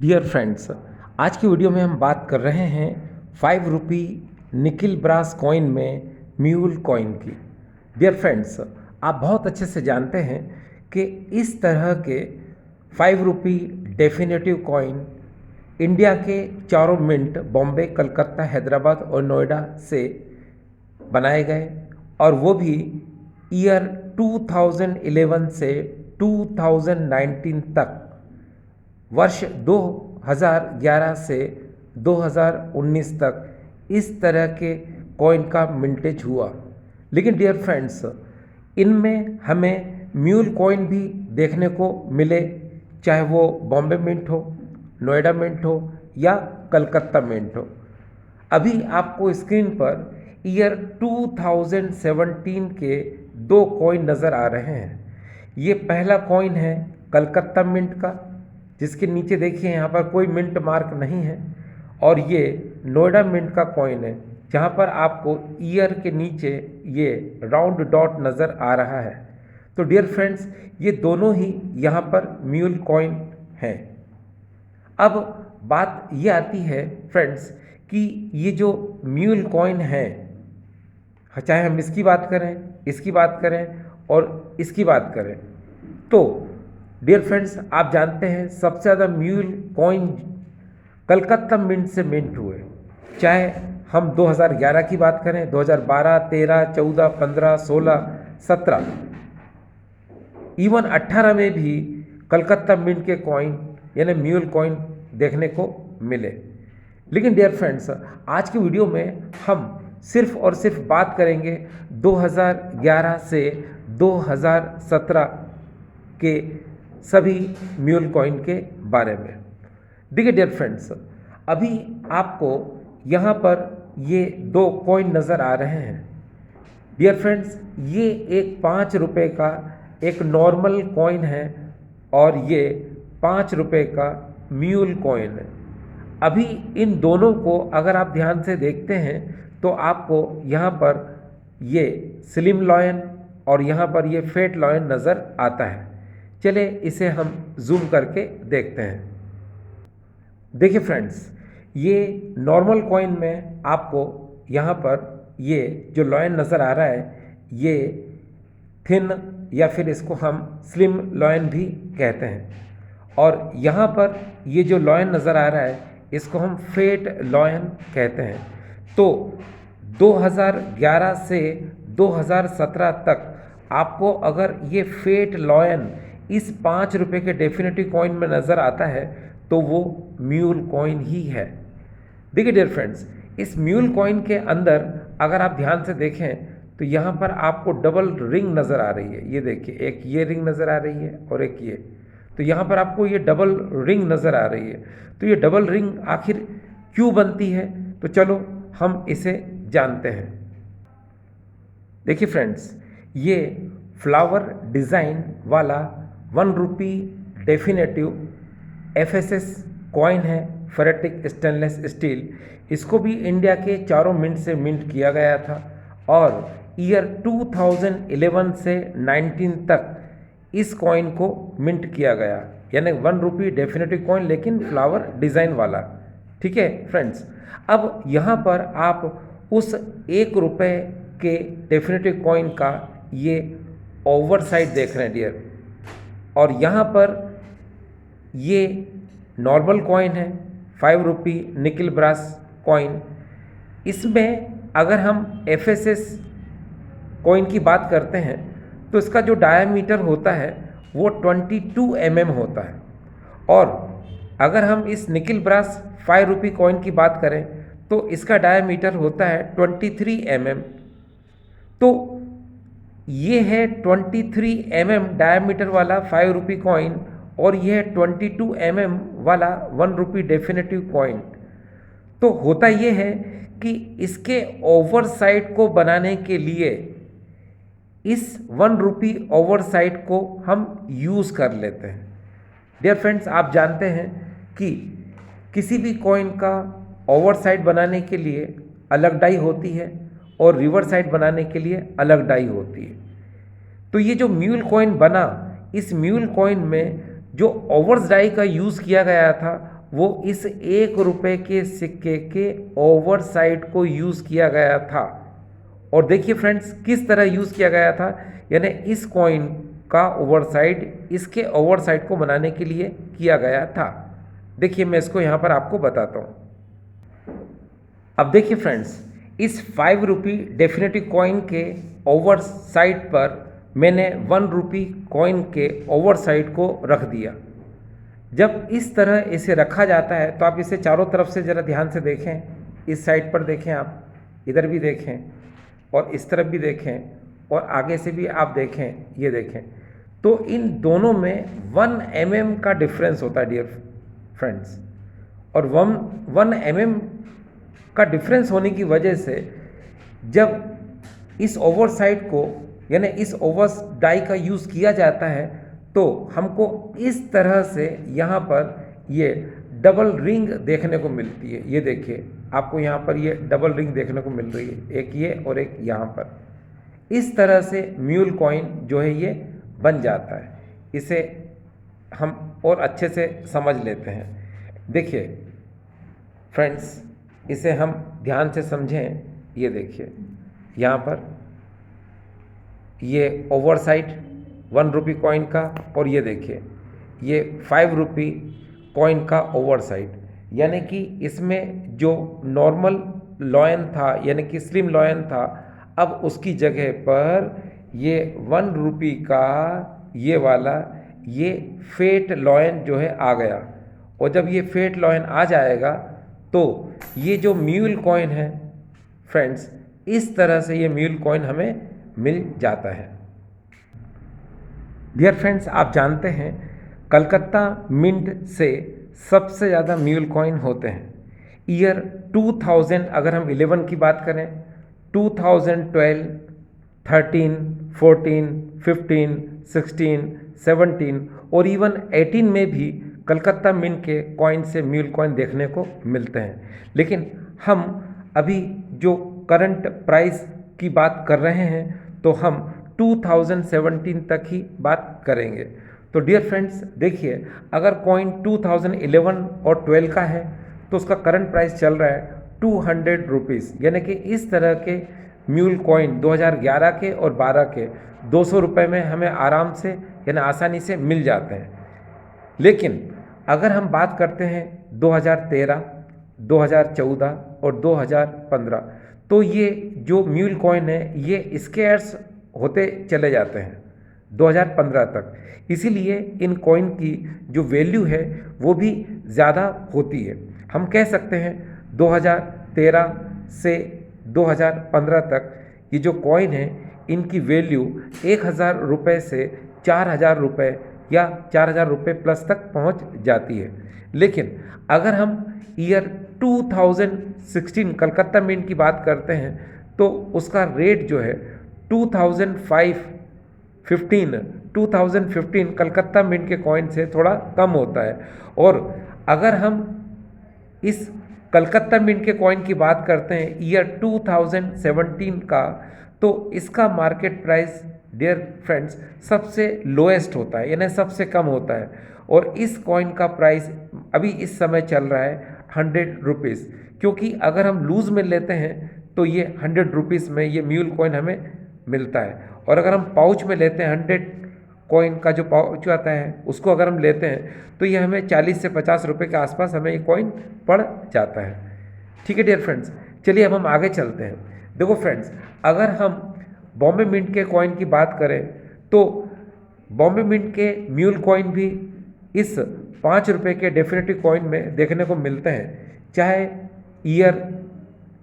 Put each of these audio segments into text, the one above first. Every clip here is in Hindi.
डियर फ्रेंड्स, आज की वीडियो में हम बात कर रहे हैं 5 रुपी निकिल ब्रास कॉइन में म्यूल कॉइन की। डियर फ्रेंड्स, आप बहुत अच्छे से जानते हैं कि इस तरह के 5 रुपी डेफिनेटिव कॉइन इंडिया के चारों मिंट बॉम्बे, कलकत्ता, हैदराबाद और नोएडा से बनाए गए और वो भी ईयर 2011 से 2019 तक, वर्ष 2011 से 2019 तक इस तरह के कॉइन का मिंटेज हुआ। लेकिन डियर फ्रेंड्स, इनमें हमें म्यूल कॉइन भी देखने को मिले, चाहे वो बॉम्बे मिंट हो, नोएडा मिंट हो या कलकत्ता मिंट हो। अभी आपको स्क्रीन पर ईयर 2017 के दो कॉइन नज़र आ रहे हैं। ये पहला कॉइन है कलकत्ता मिंट का, जिसके नीचे देखिए यहाँ पर कोई मिंट मार्क नहीं है, और ये नोएडा मिंट का कॉइन है जहाँ पर आपको ईयर के नीचे ये राउंड डॉट नज़र आ रहा है। तो डियर फ्रेंड्स, ये दोनों ही यहाँ पर म्यूल कॉइन हैं। अब बात ये आती है फ्रेंड्स कि ये जो म्यूल कॉइन है, चाहे हम इसकी बात करें, इसकी बात करें और इसकी बात करें, तो डियर फ्रेंड्स, आप जानते हैं सबसे ज़्यादा म्यूल कॉइन कलकत्ता मिंट से मिंट हुए। चाहे हम 2011 की बात करें, 2012, 13, 14, 15, 16, 17, इवन 18 में भी कलकत्ता मिंट के कॉइन यानी म्यूल कॉइन देखने को मिले। लेकिन डियर फ्रेंड्स, आज की वीडियो में हम सिर्फ और सिर्फ बात करेंगे 2011 से 2017 के सभी म्यूल कॉइन के बारे में। देखिए डियर फ्रेंड्स, अभी आपको यहाँ पर ये दो कॉइन नज़र आ रहे हैं। डियर फ्रेंड्स, ये एक 5 रुपये का एक नॉर्मल कॉइन है और ये 5 रुपये का म्यूल कॉइन है। अभी इन दोनों को अगर आप ध्यान से देखते हैं तो आपको यहाँ पर ये स्लिम लॉयन और यहाँ पर ये फेट लॉयन नज़र आता है। चलिए इसे हम जूम करके देखते हैं। देखिए फ्रेंड्स, ये नॉर्मल कॉइन में आपको यहाँ पर ये जो लॉयन नज़र आ रहा है, ये थिन या फिर इसको हम स्लिम लॉयन भी कहते हैं, और यहाँ पर ये जो लॉयन नज़र आ रहा है इसको हम फेट लॉयन कहते हैं। तो 2011 से 2017 तक आपको अगर ये फेट लॉयन इस 5 रुपये के डेफिनेटिव कॉइन में नज़र आता है तो वो म्यूल कॉइन ही है। देखिए डियर फ्रेंड्स, इस म्यूल कॉइन के अंदर अगर आप ध्यान से देखें तो यहाँ पर आपको डबल रिंग नज़र आ रही है। ये देखिए, एक ये रिंग नज़र आ रही है और एक ये, तो यहाँ पर आपको ये डबल रिंग नज़र आ रही है। तो ये डबल रिंग आखिर क्यों बनती है, तो चलो हम इसे जानते हैं। देखिए फ्रेंड्स, ये फ्लावर डिज़ाइन वाला 1 रुपी डेफिनेटिव FSS कॉइन है, फेरेटिक स्टेनलेस स्टील। इसको भी इंडिया के चारों मिंट से मिंट किया गया था और ईयर 2011 से 19 तक इस कॉइन को मिंट किया गया, यानी 1 रुपी डेफिनेटिव कॉइन लेकिन फ्लावर डिज़ाइन वाला। ठीक है फ्रेंड्स, अब यहाँ पर आप उस 1 रुपये के डेफिनेटिव कॉइन का ये ओवर साइड देख रहे हैं डियर, और यहाँ पर ये नॉर्मल कॉइन है 5 रुपी निकिल ब्रास कॉइन। इसमें अगर हम FSS कॉइन की बात करते हैं तो इसका जो डायामीटर होता है वो 22 mm होता है, और अगर हम इस निकिल ब्रास 5 रुपी कॉइन की बात करें तो इसका डायामीटर होता है 23 mm। तो ये है 23 mm डायामीटर वाला 5 रुपी कॉइन और यह है 22 mm वाला 1 रुपी डेफिनेटिव कॉइन। तो होता ये है कि इसके ओवर साइड को बनाने के लिए इस 1 रुपी ओवर साइड को हम यूज़ कर लेते हैं। डियर फ्रेंड्स, आप जानते हैं कि किसी भी कॉइन का ओवर साइड बनाने के लिए अलग डाई होती है और रिवर साइड बनाने के लिए अलग डाई होती है। तो ये जो म्यूल कॉइन बना, इस म्यूल कॉइन में जो ओवर्स डाई का यूज़ किया गया था वो इस 1 रुपये के सिक्के के ओवर साइड को यूज़ किया गया था। और देखिए फ्रेंड्स, किस तरह यूज़ किया गया था, यानी इस कॉइन का ओवर साइड इसके ओवर साइड को बनाने के लिए किया गया था। देखिए मैं इसको यहाँ पर आपको बताता हूँ। अब देखिए फ्रेंड्स, इस 5 रुपी डेफिनेटिव कॉइन के ओवर साइड पर मैंने 1 रुपी कॉइन के ओवर साइड को रख दिया। जब इस तरह इसे रखा जाता है तो आप इसे चारों तरफ से ज़रा ध्यान से देखें। इस साइड पर देखें, आप इधर भी देखें और इस तरफ भी देखें और आगे से भी आप देखें, ये देखें, तो इन दोनों में 1 mm का डिफरेंस होता है डियर फ्रेंड्स। और 1 mm का डिफरेंस होने की वजह से जब इस ओवर साइड को यानी इस ओवर डाई का यूज़ किया जाता है तो हमको इस तरह से यहाँ पर ये डबल रिंग देखने को मिलती है। ये देखिए, आपको यहाँ पर ये डबल रिंग देखने को मिल रही है, एक ये और एक यहाँ पर। इस तरह से म्यूल कॉइन जो है ये बन जाता है। इसे हम और अच्छे से समझ लेते हैं। देखिए फ्रेंड्स, इसे हम ध्यान से समझें। ये देखिए, यहाँ पर ये ओवर साइड 1 रुपी कॉइन का, और ये देखिए ये 5 रुपी कॉइन का ओवर साइड, यानी कि इसमें जो नॉर्मल लॉयन था यानी कि स्लिम लॉयन था, अब उसकी जगह पर ये 1 रुपी का ये वाला ये फेट लॉयन जो है आ गया। और जब ये फेट लॉयन आ जाएगा तो ये जो म्यूल कॉइन है फ्रेंड्स, इस तरह से ये म्यूल कॉइन हमें मिल जाता है। डियर फ्रेंड्स, आप जानते हैं कलकत्ता मिंट से सबसे ज़्यादा म्यूल कॉइन होते हैं। ईयर 2000 अगर हम 11 की बात करें, 2012, 13, 14, 15, 16, 17 और इवन 18 में भी कलकत्ता मिंट के कॉइन से म्यूल कॉइन देखने को मिलते हैं। लेकिन हम अभी जो करंट प्राइस की बात कर रहे हैं तो हम 2017 तक ही बात करेंगे। तो डियर फ्रेंड्स देखिए, अगर कॉइन 2011 और 12 का है तो उसका करंट प्राइस चल रहा है 200 रुपीज़, यानी कि इस तरह के म्यूल कॉइन 2011 के और 12 के 200 रुपये में हमें आराम से यानी आसानी से मिल जाते हैं। लेकिन अगर हम बात करते हैं 2013, 2014 और 2015, तो ये जो म्यूल कॉइन है ये स्केयर्स होते चले जाते हैं 2015 तक। इसीलिए इन कॉइन की जो वैल्यू है वो भी ज़्यादा होती है। हम कह सकते हैं 2013 से 2015 तक ये जो कॉइन है इनकी वैल्यू 1000 रुपये से 4000 रुपये या 4000 रुपये प्लस तक पहुंच जाती है। लेकिन अगर हम ईयर 2016 कलकत्ता मिंट की बात करते हैं तो उसका रेट जो है 2015 कलकत्ता मिंट के कॉइन से थोड़ा कम होता है। और अगर हम इस कलकत्ता मिंट के कॉइन की बात करते हैं ईयर 2017 का, तो इसका मार्केट प्राइस डियर फ्रेंड्स सबसे लोएस्ट होता है यानी सबसे कम होता है। और इस कॉइन का प्राइस अभी इस समय चल रहा है 100 रुपीज़, क्योंकि अगर हम लूज़ में लेते हैं तो ये 100 रुपीज़ में ये म्यूल कॉइन हमें मिलता है। और अगर हम पाउच में लेते हैं 100 कॉइन का जो पाउच आता है उसको अगर हम लेते हैं तो ये हमें 40 से 50 रुपये के आसपास हमें ये कॉइन पड़ जाता है। ठीक है डियर फ्रेंड्स, चलिए अब हम आगे चलते हैं। देखो फ्रेंड्स, अगर हम बॉम्बे मिंट के कॉइन की बात करें तो बॉम्बे मिंट के म्यूल कॉइन भी इस 5 रुपये के डेफिनेटिव कॉइन में देखने को मिलते हैं, चाहे ईयर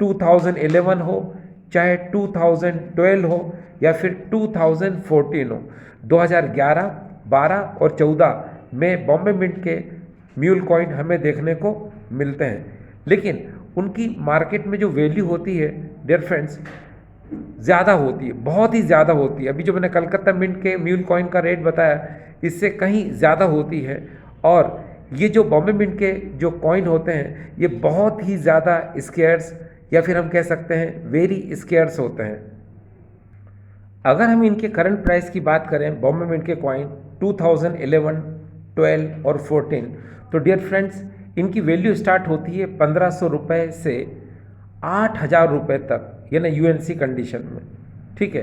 2011 हो, चाहे 2012 हो या फिर 2014 हो। 2011, 12 और 14 में बॉम्बे मिंट के म्यूल कॉइन हमें देखने को मिलते हैं। लेकिन उनकी मार्केट में जो वैल्यू होती है डियर फ्रेंड्स ज़्यादा होती है, बहुत ही ज़्यादा होती है। अभी जो मैंने कलकत्ता मिंट के म्यूल कॉइन का रेट बताया इससे कहीं ज़्यादा होती है। और ये जो बॉम्बे मिंट के जो कॉइन होते हैं ये बहुत ही ज़्यादा स्केयर्स या फिर हम कह सकते हैं वेरी स्केयर्स होते हैं। अगर हम इनके करंट प्राइस की बात करें बॉम्बे मिंट के कॉइन 2011, 12 और 14, तो डियर फ्रेंड्स इनकी वैल्यू स्टार्ट होती है 1500 रुपये से 8000 रुपये तक, यानी यूएनसी कंडीशन में। ठीक है,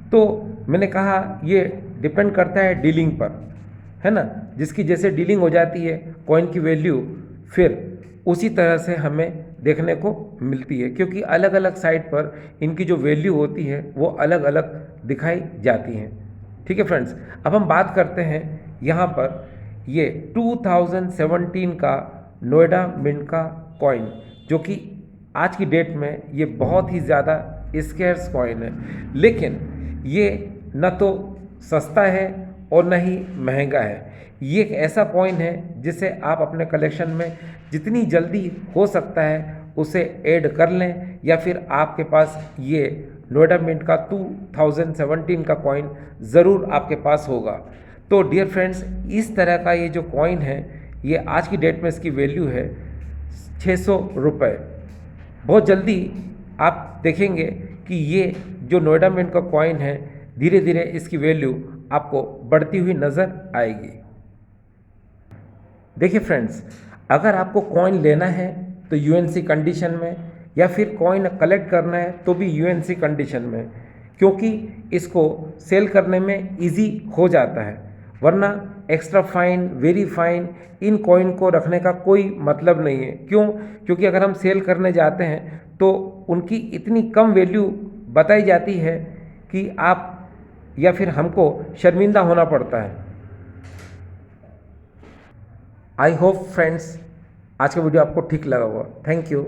तो मैंने कहा ये डिपेंड करता है डीलिंग पर, है ना। जिसकी जैसे डीलिंग हो जाती है कॉइन की वैल्यू फिर उसी तरह से हमें देखने को मिलती है, क्योंकि अलग अलग साइट पर इनकी जो वैल्यू होती है वो अलग अलग दिखाई जाती हैं। ठीक है फ्रेंड्स, अब हम बात करते हैं यहाँ पर ये 2017 का नोएडा मिंट का कॉइन, जो कि आज की डेट में ये बहुत ही ज़्यादा स्केर्स कॉइन है। लेकिन ये न तो सस्ता है और न ही महंगा है। ये एक ऐसा कॉइन है जिसे आप अपने कलेक्शन में जितनी जल्दी हो सकता है उसे ऐड कर लें, या फिर आपके पास ये नोएडा मिंट का 2017 का कॉइन ज़रूर आपके पास होगा। तो डियर फ्रेंड्स, इस तरह का ये जो कॉइन है ये आज की डेट में इसकी वैल्यू है 600 रुपये। बहुत जल्दी आप देखेंगे कि ये जो नोएडा मिंट का कॉइन है धीरे धीरे इसकी वैल्यू आपको बढ़ती हुई नज़र आएगी। देखिए फ्रेंड्स, अगर आपको कॉइन लेना है तो यूएनसी कंडीशन में, या फिर कॉइन कलेक्ट करना है तो भी यूएनसी कंडीशन में, क्योंकि इसको सेल करने में इजी हो जाता है। वरना एक्स्ट्रा फाइन, वेरी फाइन, इन कॉइन को रखने का कोई मतलब नहीं है। क्यों? क्योंकि अगर हम सेल करने जाते हैं तो उनकी इतनी कम वैल्यू बताई जाती है कि आप या फिर हमको शर्मिंदा होना पड़ता है। आई होप फ्रेंड्स आज का वीडियो आपको ठीक लगा होगा। Thank you.